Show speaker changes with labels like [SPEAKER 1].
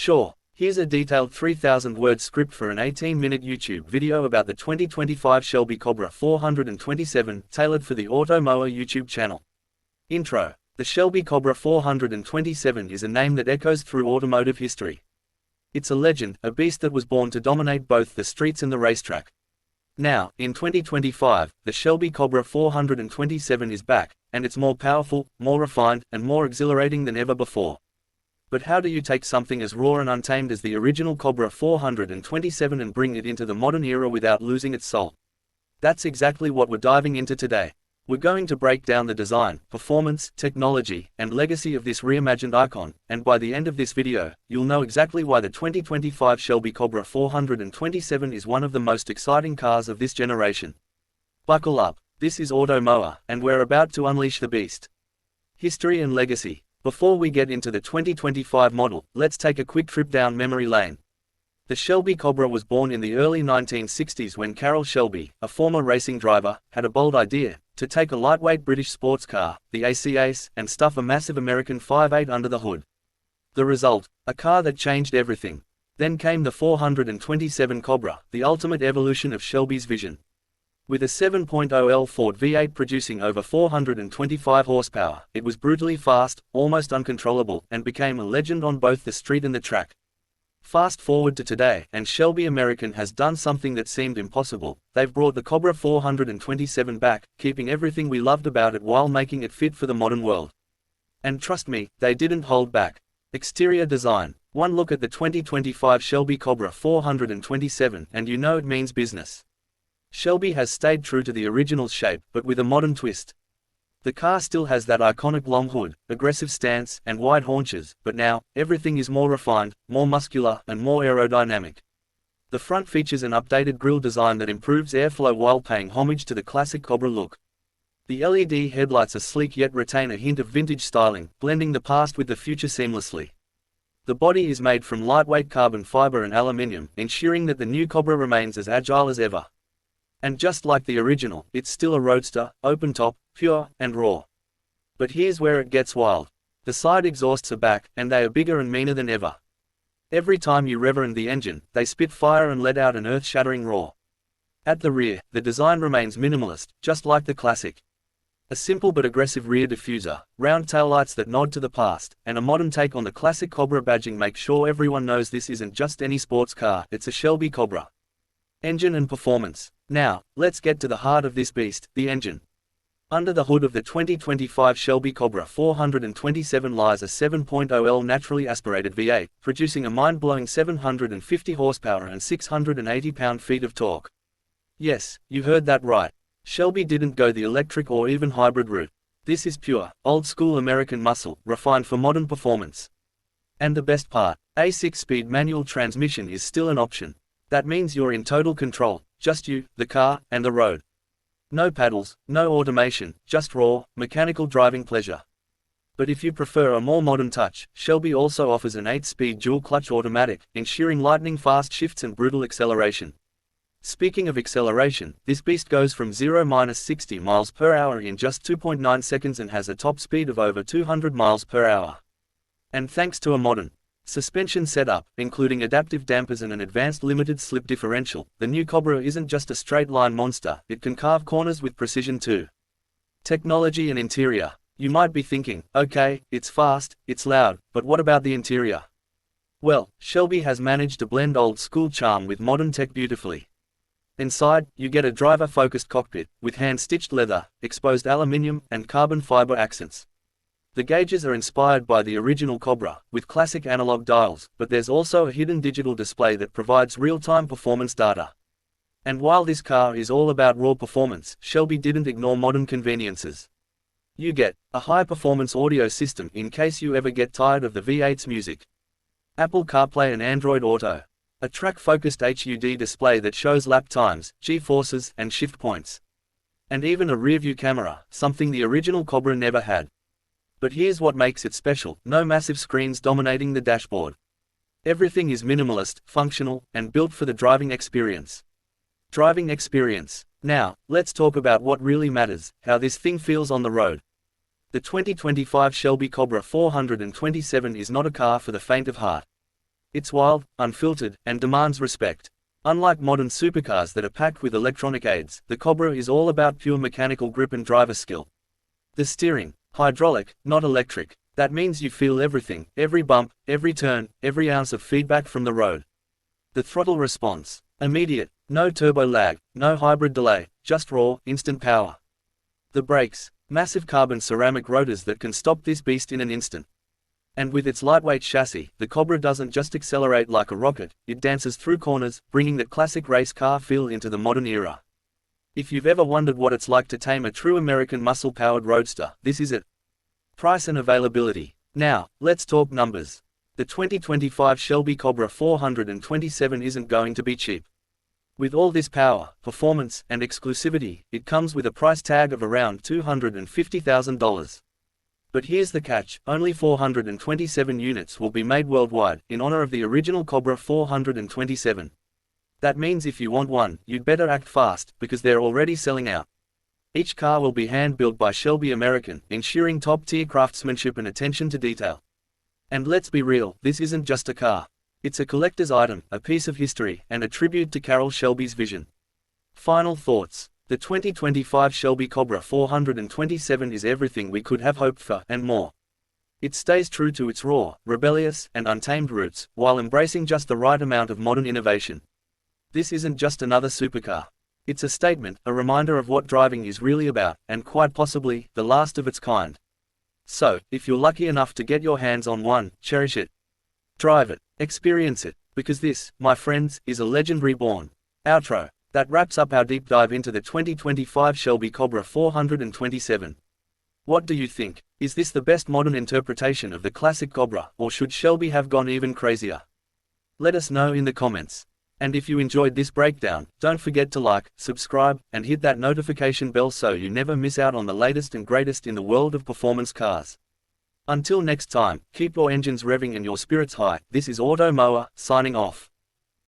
[SPEAKER 1] Sure, here's a detailed 3,000-word script for an 18-minute YouTube video about the 2025 Shelby Cobra 427, tailored for the Auto Mower YouTube channel. Intro. The Shelby Cobra 427 is a name that echoes through automotive history. It's a legend, a beast that was born to dominate both the streets and the racetrack. Now, in 2025, the Shelby Cobra 427 is back, and it's more powerful, more refined, and more exhilarating than ever before. But how do you take something as raw and untamed as the original Cobra 427 and bring it into the modern era without losing its soul? That's exactly what we're diving into today. We're going to break down the design, performance, technology, and legacy of this reimagined icon, and by the end of this video, you'll know exactly why the 2025 Shelby Cobra 427 is one of the most exciting cars of this generation. Buckle up, this is Auto Mower, and we're about to unleash the beast. History and legacy. Before we get into the 2025 model, let's take a quick trip down memory lane. The Shelby Cobra was born in the early 1960s when Carroll Shelby, a former racing driver, had a bold idea to take a lightweight British sports car, the AC Ace, and stuff a massive American 5.8 under the hood. The result? A car that changed everything. Then came the 427 Cobra, the ultimate evolution of Shelby's vision. With a 7.0L Ford V8 producing over 425 horsepower, it was brutally fast, almost uncontrollable, and became a legend on both the street and the track. Fast forward to today, and Shelby American has done something that seemed impossible. They've brought the Cobra 427 back, keeping everything we loved about it while making it fit for the modern world. And trust me, they didn't hold back. Exterior design. One look at the 2025 Shelby Cobra 427 and you know it means business. Shelby has stayed true to the original shape, but with a modern twist. The car still has that iconic long hood, aggressive stance, and wide haunches, but now, everything is more refined, more muscular, and more aerodynamic. The front features an updated grille design that improves airflow while paying homage to the classic Cobra look. The LED headlights are sleek yet retain a hint of vintage styling, blending the past with the future seamlessly. The body is made from lightweight carbon fiber and aluminium, ensuring that the new Cobra remains as agile as ever. And just like the original, it's still a roadster, open-top, pure, and raw. But here's where it gets wild. The side exhausts are back, and they are bigger and meaner than ever. Every time you rev the engine, they spit fire and let out an earth-shattering roar. At the rear, the design remains minimalist, just like the classic. A simple but aggressive rear diffuser, round taillights that nod to the past, and a modern take on the classic Cobra badging make sure everyone knows this isn't just any sports car, it's a Shelby Cobra. Engine and performance. Now, let's get to the heart of this beast, the engine. Under the hood of the 2025 Shelby Cobra 427 lies a 7.0L naturally aspirated V8, producing a mind-blowing 750 horsepower and 680 pound-feet of torque. Yes, you heard that right. Shelby didn't go the electric or even hybrid route. This is pure, old-school American muscle, refined for modern performance. And the best part, a 6-speed manual transmission is still an option. That means you're in total control, just you, the car, and the road. No paddles, no automation, just raw, mechanical driving pleasure. But if you prefer a more modern touch, Shelby also offers an 8-speed dual-clutch automatic, ensuring lightning-fast shifts and brutal acceleration. Speaking of acceleration, this beast goes from 0–60 miles per hour in just 2.9 seconds and has a top speed of over 200 miles per hour. And thanks to a modern suspension setup, including adaptive dampers and an advanced limited slip differential, the new Cobra isn't just a straight-line monster, it can carve corners with precision too. Technology and interior. You might be thinking, okay, it's fast, it's loud, but what about the interior? Well, Shelby has managed to blend old-school charm with modern tech beautifully. Inside, you get a driver-focused cockpit, with hand-stitched leather, exposed aluminium, and carbon fiber accents. The gauges are inspired by the original Cobra, with classic analog dials, but there's also a hidden digital display that provides real-time performance data. And while this car is all about raw performance, Shelby didn't ignore modern conveniences. You get a high-performance audio system in case you ever get tired of the V8's music. Apple CarPlay and Android Auto. A track-focused HUD display that shows lap times, G-forces, and shift points. And even a rear-view camera, something the original Cobra never had. But here's what makes it special, no massive screens dominating the dashboard. Everything is minimalist, functional, and built for the driving experience. Driving experience. Now, let's talk about what really matters, how this thing feels on the road. The 2025 Shelby Cobra 427 is not a car for the faint of heart. It's wild, unfiltered, and demands respect. Unlike modern supercars that are packed with electronic aids, the Cobra is all about pure mechanical grip and driver skill. The steering, hydraulic, not electric. That means you feel everything, every bump, every turn, every ounce of feedback from the road. The throttle response, immediate, no turbo lag, no hybrid delay, just raw, instant power. The brakes, massive carbon ceramic rotors that can stop this beast in an instant. And with its lightweight chassis, the Cobra doesn't just accelerate like a rocket, it dances through corners, bringing that classic race car feel into the modern era. If you've ever wondered what it's like to tame a true American muscle-powered roadster, this is it. Price and availability. Now, let's talk numbers. The 2025 Shelby Cobra 427 isn't going to be cheap. With all this power, performance, and exclusivity, it comes with a price tag of around $250,000. But here's the catch, only 427 units will be made worldwide, in honor of the original Cobra 427. That means if you want one, you'd better act fast, because they're already selling out. Each car will be hand-built by Shelby American, ensuring top-tier craftsmanship and attention to detail. And let's be real, this isn't just a car. It's a collector's item, a piece of history, and a tribute to Carroll Shelby's vision. Final thoughts. The 2025 Shelby Cobra 427 is everything we could have hoped for, and more. It stays true to its raw, rebellious, and untamed roots, while embracing just the right amount of modern innovation. This isn't just another supercar. It's a statement, a reminder of what driving is really about, and quite possibly, the last of its kind. So, if you're lucky enough to get your hands on one, cherish it. Drive it. Experience it. Because this, my friends, is a legend reborn. Outro. That wraps up our deep dive into the 2025 Shelby Cobra 427. What do you think? Is this the best modern interpretation of the classic Cobra, or should Shelby have gone even crazier? Let us know in the comments. And if you enjoyed this breakdown, don't forget to like, subscribe, and hit that notification bell so you never miss out on the latest and greatest in the world of performance cars. Until next time, keep your engines revving and your spirits high. This is Auto Mower, signing off.